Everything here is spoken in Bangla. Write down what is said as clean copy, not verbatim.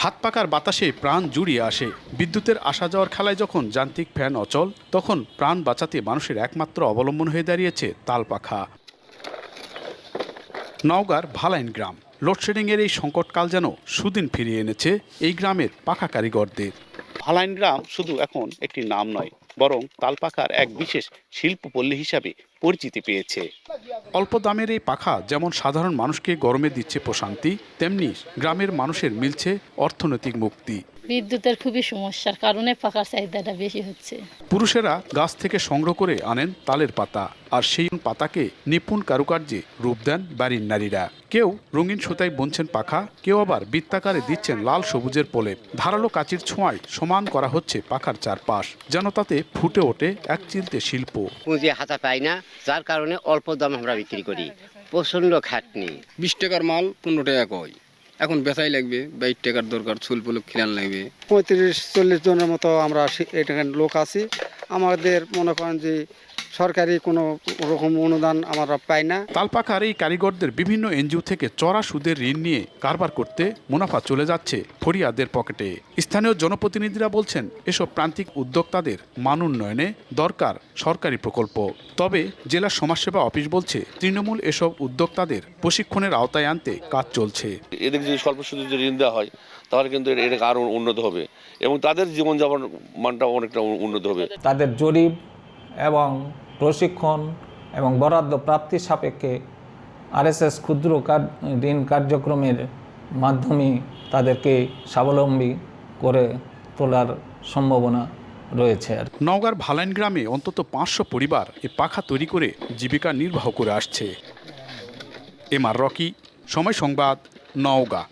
হাত পাকার বাতাসে প্রাণ জুড়িয়ে আসে। বিদ্যুতের আসা যাওয়ার খেলায় যখন যান্ত্রিক ফ্যান অচল, তখন প্রাণ বাঁচাতে মানুষের একমাত্র অবলম্বন হয়ে দাঁড়িয়েছে তাল পাখা। নওগাঁর ভালাইন গ্রাম লোডশেডিংয়ের এই সংকটকাল যেন সুদিন ফিরিয়ে এনেছে এই গ্রামের পাখা কারিগরদের। ভালাইন গ্রাম শুধু এখন একটি নাম নয়, বরং তালপাখার এক বিশেষ শিল্পপল্লী হিসাবে পরিচিতি পেয়েছে। অল্প দামের এই পাখা যেমন সাধারণ মানুষকে গরমে দিচ্ছে প্রশান্তি, তেমনি গ্রামের মানুষের মিলছে অর্থনৈতিক মুক্তি। বিদ্যুতের খুবই সমস্যার কারণে পাখার চাহিদাটা বেশি হচ্ছে। পুরুষেরা গাছ থেকে সংগ্রহ করে আনেন তালের পাতা, আর সেই পাতাকে নিপুণ কারুকার্যে রূপ দেন বাড়ির নারীরা। কেউ রঙিন সুতায় বুনছেন পাখা, কেউ আবার বৃত্তাকারে দিচ্ছেন লাল সবুজের প্রলেপ। ধারালো কাঁচির ছোঁয়ায় সমান করা হচ্ছে পাখার চারপাশ, যেন তাতে ফুটে ওঠে এক চিলতে শিল্প। পুঁজি হাতা পাই না, যার কারণে অল্প দাম আমরা বিক্রি করি। প্রচন্ড খাটনি। 20 টাকার মাল 15 টাকা কয়, এখন বেচাই লাগবে 22 টাকার দরকার, চুল পুলক খিলান লাগবে। 35-40 জনের মতো আমরা এখানে লোক আছি। আমাদের মনে করেন যে সরকারি কোনো রকম অনুদান আমরা পাই না। তালপাখার এই কারিগরদের বিভিন্ন এনজিও থেকে চড়া সুদের ঋণ নিয়ে কারবার করতে মুনাফা চলে যাচ্ছে ফরিয়াদের পকেটে। স্থানীয় জনপ্রতিনিধিরা বলছেন, এসব প্রান্তিক উদ্যোক্তাদের মান উন্নয়নে দরকার সরকারি প্রকল্প। তবে জেলা সমাজসেবা অফিস বলছে, তৃণমূল এসব উদ্যোক্তাদের প্রশিক্ষণের আওতায় আনতে কাজ চলছে। এদের যদি স্বল্প সুদে যদি ঋণ দেওয়া হয়, তাহলে কিন্তু এটা আরো উন্নত হবে এবং তাদের জীবনযাপন মানটা অনেকটা উন্নত হবে। তাদের জরিপ এবং প্রশিক্ষণ এবং বরাদ্দ প্রাপ্তি সাপেক্ষে আরএসএস ক্ষুদ্র ঋণ কার্যক্রমের মাধ্যমে তাদেরকে স্বাবলম্বী করে তোলার সম্ভাবনা রয়েছে। নওগাঁর ভালাইন গ্রামে অন্তত 500 পরিবার এ পাখা তৈরি করে জীবিকা নির্বাহ করে আসছে। এমআর রকি, সময় সংবাদ, নওগাঁ।